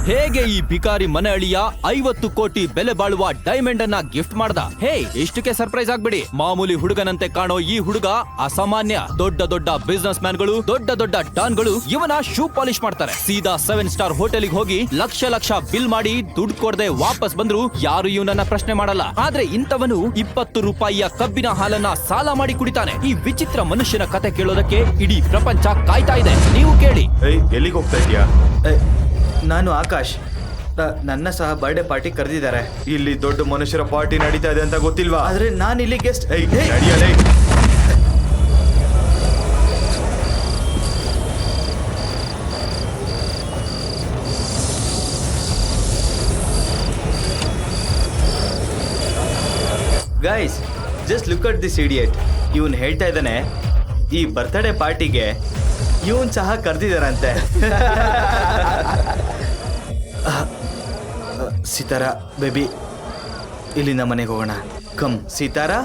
ಹೇಗೆ ಈ ಭಿಕಾರಿ ಮನೆ ಅಳಿಯ 50 ಕೋಟಿ ಬೆಲೆ ಬಾಳುವ ಡೈಮಂಡ್ ಅನ್ನ ಗಿಫ್ಟ್ ಮಾಡ್ದ? ಹೇ, ಇಷ್ಟಕ್ಕೆ ಸರ್ಪ್ರೈಸ್ ಆಗ್ಬಿಡಿ. ಮಾಮೂಲಿ ಹುಡುಗನಂತೆ ಕಾಣೋ ಈ ಹುಡುಗ ಅಸಾಮಾನ್ಯ. ದೊಡ್ಡ ದೊಡ್ಡ ಬಿಸ್ನೆಸ್ ಮ್ಯಾನ್ಗಳು, ದೊಡ್ಡ ದೊಡ್ಡ ಡಾನ್ಗಳು ಇವನ ಶೂ ಪಾಲಿಶ್ ಮಾಡ್ತಾರೆ. ಸೀದಾ 7 ಸ್ಟಾರ್ ಹೋಟೆಲ್ಗೆ ಹೋಗಿ ಲಕ್ಷ ಲಕ್ಷ ಬಿಲ್ ಮಾಡಿ ದುಡ್ಡು ಕೊಡದೆ ವಾಪಸ್ ಬಂದ್ರು ಯಾರು ಇವನನ್ನ ಪ್ರಶ್ನೆ ಮಾಡಲ್ಲ. ಆದ್ರೆ ಇಂಥವನು 20 ರೂಪಾಯಿಯ ಕಬ್ಬಿನ ಹಾಲನ್ನ ಸಾಲ ಮಾಡಿ ಕುಡಿತಾನೆ. ಈ ವಿಚಿತ್ರ ಮನುಷ್ಯನ ಕತೆ ಕೇಳೋದಕ್ಕೆ ಇಡೀ ಪ್ರಪಂಚ ಕಾಯ್ತಾ ಇದೆ. ನೀವು ಕೇಳಿ. ಎಲ್ಲಿಗೆ ಹೋಗ್ತಾ ಇದೀಯಾ? ನಾನು ಆಕಾಶ್. ನನ್ನ ಸಹ ಬರ್ಡೇ ಪಾರ್ಟಿ ಕರೆದಿದ್ದಾರೆ. ಇಲ್ಲಿ ದೊಡ್ಡ ಮನುಷ್ಯರ ಪಾರ್ಟಿ ನಡೀತಾ ಇದೆ ಅಂತ ಗೊತ್ತಿಲ್ವಾ? ಆದ್ರೆ ನಾನು ಇಲ್ಲಿ ಗೆಸ್ಟ್. ನಡಿಯಲೇ. Guys, just look at this idiot. ಇವನ್ ಹೇಳ್ತಾ ಇದ್ದಾನೆ ಈ ಬರ್ತ್ಡೇ ಪಾರ್ಟಿಗೆ ಇವನ್ ಸಹ ಕರೆದಿದ್ದಾರಂತೆ. ಸಿತಾರಾ ಬೇಬಿ, ಇಲ್ಲಿಂದ ಮನೆಗೆ ಹೋಗೋಣ. ಕಮ್ ಸಿತಾರಾ.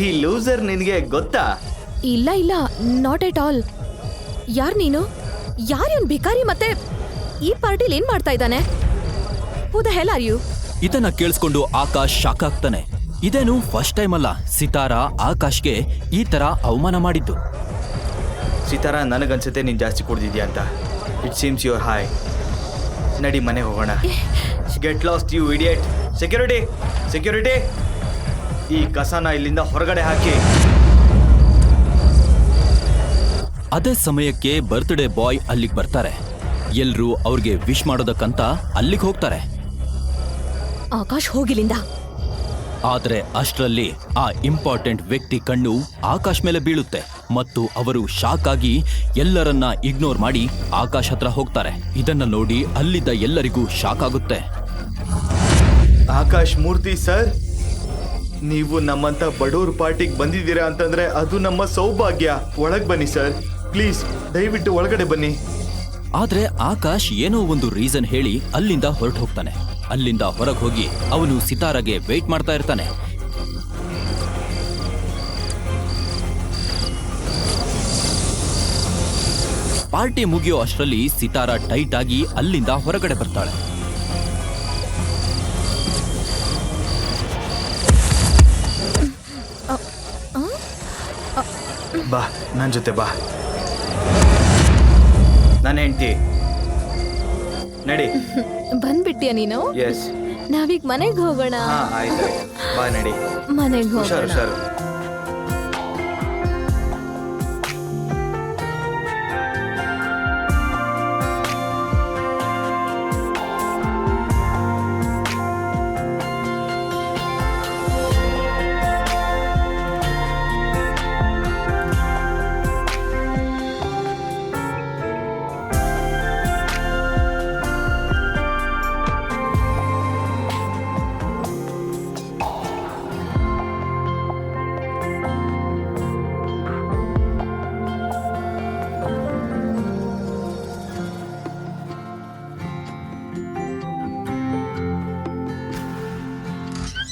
ಈ ಲೂಸರ್ ನಿನಗೆ ಗೊತ್ತಾ? ಇಲ್ಲ ಇಲ್ಲ, ನಾಟ್ ಎಟ್ ಆಲ್. ಯಾರ್ ನೀನು? ಯಾರ್ ಇವನ್ ಭಿಕಾರಿ? ಮತ್ತೆ ಈ ಪಾರ್ಟಿಲಿ ಏನ್ ಮಾಡ್ತಾ ಇದ್ದಾನೆ? Who the hell are you? ಇದನ್ನ ಕೇಳಿಸ್ಕೊಂಡು ಆಕಾಶ್ ಶಾಕ್ ಆಗ್ತಾನೆ. ಇದೇನು ಫಸ್ಟ್ ಟೈಮ್ ಅಲ್ಲ ಸಿತಾರಾ ಆಕಾಶ್ಗೆ ಈ ತರ ಅವಮಾನ ಮಾಡಿದ್ದು. ಸಿತಾರಾ, ನನಗನ್ಸುತ್ತೆ ನೀನ್ ಜಾಸ್ತಿ ಕುಡ್ದಿದ್ಯಾ ಅಂತ. It seems your high. ನಡಿ ಮನೆಗೆ ಹೋಗೋಣ. Get lost you idiot. Security, security, ಈ ಕಸನ ಇಲ್ಲಿಂದ ಹೊರಗಡೆ ಹಾಕಿ. ಅದೇ ಸಮಯಕ್ಕೆ ಬರ್ತ್ಡೇ ಬಾಯ್ ಅಲ್ಲಿಗೆ ಬರ್ತಾರೆ. ಎಲ್ರೂ ಅವ್ರಿಗೆ ವಿಶ್ ಮಾಡೋದಕ್ಕಂತ ಅಲ್ಲಿಗೆ ಹೋಗ್ತಾರೆ. ಆಕಾಶ್ ಹೋಗಿಲಿಂದ. ಆದ್ರೆ ಅಷ್ಟರಲ್ಲಿ ಆ ಇಂಪಾರ್ಟೆಂಟ್ ವ್ಯಕ್ತಿ ಕಣ್ಣು ಆಕಾಶ್ ಮೇಲೆ ಬೀಳುತ್ತೆ ಮತ್ತು ಅವರು ಶಾಕ್ ಆಗಿ ಎಲ್ಲರನ್ನ ಇಗ್ನೋರ್ ಮಾಡಿ ಆಕಾಶ್ ಹತ್ರ ಹೋಗ್ತಾರೆ. ಇದನ್ನ ನೋಡಿ ಅಲ್ಲಿದ್ದ ಎಲ್ಲರಿಗೂ ಶಾಕ್ ಆಗುತ್ತೆ. ಆಕಾಶ್ ಮೂರ್ತಿ ಸರ್, ನೀವು ನಮ್ಮಂತ ಬಡವ್ರ ಪಾರ್ಟಿಗೆ ಬಂದಿದ್ದೀರಾ ಅಂತಂದ್ರೆ ಅದು ನಮ್ಮ ಸೌಭಾಗ್ಯ. ಒಳಗ್ ಬನ್ನಿ ಸರ್, ಪ್ಲೀಸ್ ದಯವಿಟ್ಟು ಒಳಗಡೆ ಬನ್ನಿ. ಆದ್ರೆ ಆಕಾಶ್ ಏನೋ ಒಂದು ರೀಸನ್ ಹೇಳಿ ಅಲ್ಲಿಂದ ಹೊರಟು ಹೋಗ್ತಾನೆ. ಅಲ್ಲಿಂದ ಹೊರಗೆ ಹೋಗಿ ಅವನು ಸಿತಾರಾಗೆ ವೇಟ್ ಮಾಡ್ತಾ ಇರ್ತಾನೆ. ಪಾರ್ಟಿ ಮುಗಿಯೋ ಅಷ್ಟರಲ್ಲಿ ಸಿತಾರಾ ಟೈಟ್ ಆಗಿ ಅಲ್ಲಿಂದ ಹೊರಗಡೆ ಬರ್ತಾಳೆ. ಬಾ ನನ್ನ ಜೊತೆ ಬಾ. ನನ್ನ ಹೆಂಡತಿ. ನಡಿ. ಬಂದ್ಬಿಟ್ಟಿಯ ನೀನು? ಎಸ್. ನಾವೀಗ ಮನೆಗೆ ಹೋಗೋಣ. ಹಾ ಆಯ್ತು, ಬಾ ನಡಿ. ಮನೆಗೆ ಹುಷಾರು ಹೋಗೋಣ. ಹುಷಾರು.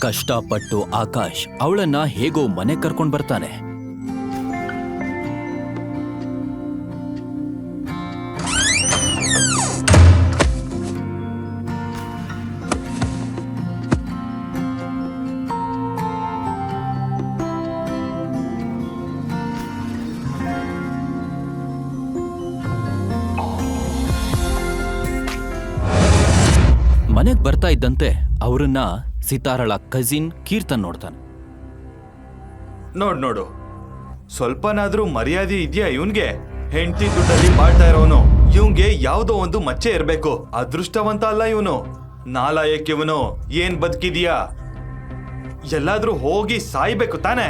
ಕಷ್ಟಪಟ್ಟು ಆಕಾಶ್ ಅವಳನ್ನ ಹೇಗೋ ಮನೆ ಕರ್ಕೊಂಡ್ ಬರ್ತಾನೆ. ಮನೆಗ್ ಬರ್ತಾ ಇದ್ದಂತೆ ಅವರನ್ನ ಸಿತಾರಳ ಕಜಿನ್ ಕೀರ್ತನ್ ನೋಡ್ತಾನೆ. ನೋಡು, ಸ್ವಲ್ಪನಾದ್ರೂ ಮರ್ಯಾದೆ ಇದೆಯಾ ಇವನ್ಗೆ? ಹೆಂಡತಿ ದುಡ್ಡಲ್ಲಿ ಬಾಳ್ತಾ ಇರೋನು ಇವಂಗೆ ಯಾವ್ದೋ ಒಂದು ಮಚ್ಚೆ ಇರ್ಬೇಕು. ಅದೃಷ್ಟವಂತ ಅಲ್ಲ ಇವನು, ನಾಲಾಯಕ್ ಇವನು. ಏನ್ ಬದುಕಿದ್ಯಾ? ಎಲ್ಲಾದ್ರೂ ಹೋಗಿ ಸಾಯ್ಬೇಕು ತಾನೆ.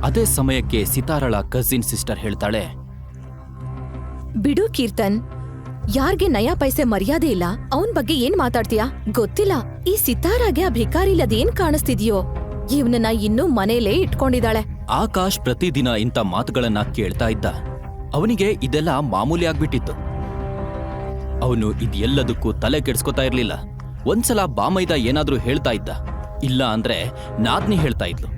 ಅದೇ ಸಮಯಕ್ಕೆ ಸಿತಾರಳ ಕಜಿನ್ ಸಿಸ್ಟರ್ ಹೇಳ್ತಾಳೆ, ಬಿಡು ಕೀರ್ತನ್, ಯಾರ್ಗೆ ನಯಾ ಪೈಸೆ ಮರ್ಯಾದೆ ಇಲ್ಲ, ಅವನ್ ಬಗ್ಗೆ ಏನ್ ಮಾತಾಡ್ತೀಯಾ? ಗೊತ್ತಿಲ್ಲ, ಈ ಸಿತಾರಾಗೆ ಆ ಭಿಕಾರಿಲ್ ಅದೇನ್ ಕಾಣಿಸ್ತಿದ್ಯೋ, ಇವನನ್ನ ಇನ್ನೂ ಮನೇಲೇ ಇಟ್ಕೊಂಡಿದ್ದಾಳೆ. ಆಕಾಶ್ ಪ್ರತಿದಿನ ಇಂಥ ಮಾತುಗಳನ್ನ ಕೇಳ್ತಾ ಇದ್ದ. ಅವನಿಗೆ ಇದೆಲ್ಲ ಮಾಮೂಲಿ ಆಗ್ಬಿಟ್ಟಿತ್ತು. ಅವನು ಇದೆಲ್ಲದಕ್ಕೂ ತಲೆ ಕೆಡ್ಸ್ಕೊತಾ ಇರ್ಲಿಲ್ಲ. ಒಂದ್ಸಲ ಬಾಮೈದ ಏನಾದ್ರೂ ಹೇಳ್ತಾ ಇದ್ದ, ಇಲ್ಲ ಅಂದ್ರೆ ನಾದ್ನಿ ಹೇಳ್ತಾ ಇದ್ಲು.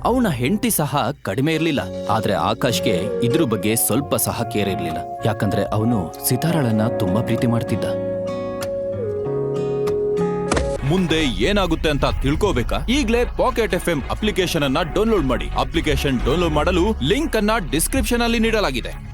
ಅವನ ಹೆಂಡತಿ ಸಹ ಕಡಿಮೆ ಇರ್ಲಿಲ್ಲ. ಆದ್ರೆ ಆಕಾಶ್ಗೆ ಇದ್ರ ಬಗ್ಗೆ ಸ್ವಲ್ಪ ಸಹ ಕೇರ್ ಇರ್ಲಿಲ್ಲ. ಯಾಕಂದ್ರೆ ಅವನು ಸಿತಾರಳನ್ನ ತುಂಬಾ ಪ್ರೀತಿ ಮಾಡ್ತಿದ್ದ. ಮುಂದೆ ಏನಾಗುತ್ತೆ ಅಂತ ತಿಳ್ಕೋಬೇಕಾ? ಈಗ್ಲೇ ಪಾಕೆಟ್ FM ಅಪ್ಲಿಕೇಶನ್ ಅನ್ನ ಡೌನ್ಲೋಡ್ ಮಾಡಿ. ಅಪ್ಲಿಕೇಶನ್ ಡೌನ್ಲೋಡ್ ಮಾಡಲು ಲಿಂಕ್ ಅನ್ನ ಡಿಸ್ಕ್ರಿಪ್ಷನ್ ಅಲ್ಲಿ ನೀಡಲಾಗಿದೆ.